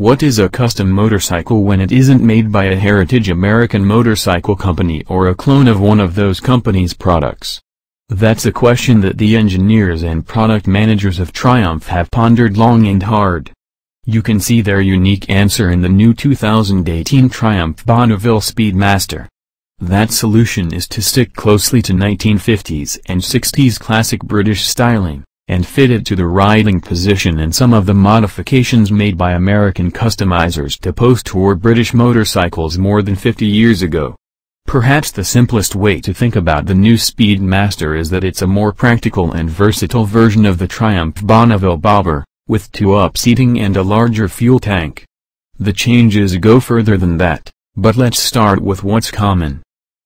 What is a custom motorcycle when it isn't made by a heritage American motorcycle company or a clone of one of those companies' products? That's a question that the engineers and product managers of Triumph have pondered long and hard. You can see their unique answer in the new 2018 Triumph Bonneville Speedmaster. That solution is to stick closely to 1950s and 60s classic British styling, and fit it to the riding position and some of the modifications made by American customizers to post-war British motorcycles more than 50 years ago. Perhaps the simplest way to think about the new Speedmaster is that it's a more practical and versatile version of the Triumph Bonneville Bobber, with two-up seating and a larger fuel tank. The changes go further than that, but let's start with what's common.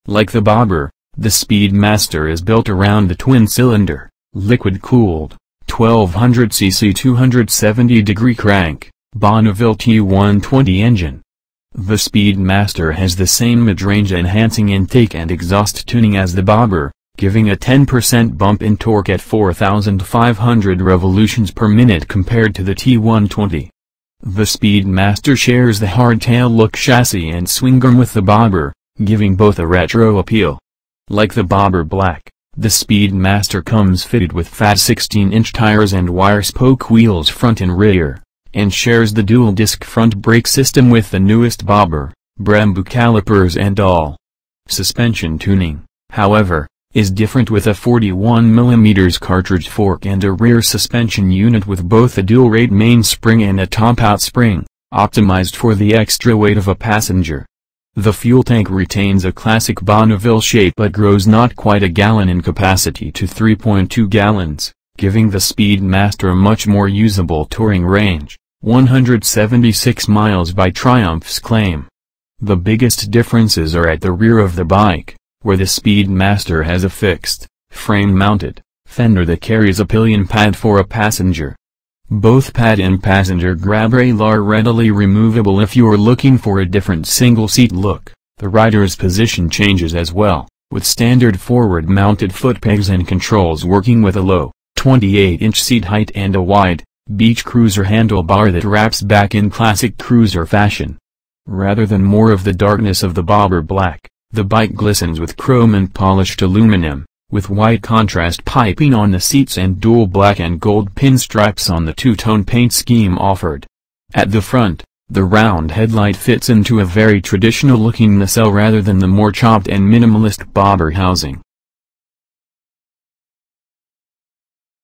Like the Bobber, the Speedmaster is built around the twin-cylinder, liquid-cooled, 1200cc 270-degree crank, Bonneville T120 engine. The Speedmaster has the same mid-range enhancing intake and exhaust tuning as the Bobber, giving a 10% bump in torque at 4,500 revolutions per minute compared to the T120. The Speedmaster shares the hardtail look chassis and swing arm with the Bobber, giving both a retro appeal. Like the Bobber Black, the Speedmaster comes fitted with fat 16-inch tires and wire spoke wheels front and rear, and shares the dual-disc front brake system with the newest Bobber, Brembo calipers and all. Suspension tuning, however, is different with a 41mm cartridge fork and a rear suspension unit with both a dual-rate mainspring and a top-out spring, optimized for the extra weight of a passenger. The fuel tank retains a classic Bonneville shape but grows not quite a gallon in capacity to 3.2 gallons, giving the Speedmaster a much more usable touring range, 176 miles by Triumph's claim. The biggest differences are at the rear of the bike, where the Speedmaster has a fixed, frame-mounted, fender that carries a pillion pad for a passenger. Both pad and passenger grab rail are readily removable if you're looking for a different single-seat look. The rider's position changes as well, with standard forward-mounted foot pegs and controls working with a low, 28-inch seat height and a wide, beach cruiser handlebar that wraps back in classic cruiser fashion. Rather than more of the darkness of the Bobber Black, the bike glistens with chrome and polished aluminum, with white contrast piping on the seats and dual black and gold pinstripes on the two-tone paint scheme offered. At the front, the round headlight fits into a very traditional-looking nacelle rather than the more chopped and minimalist Bobber housing.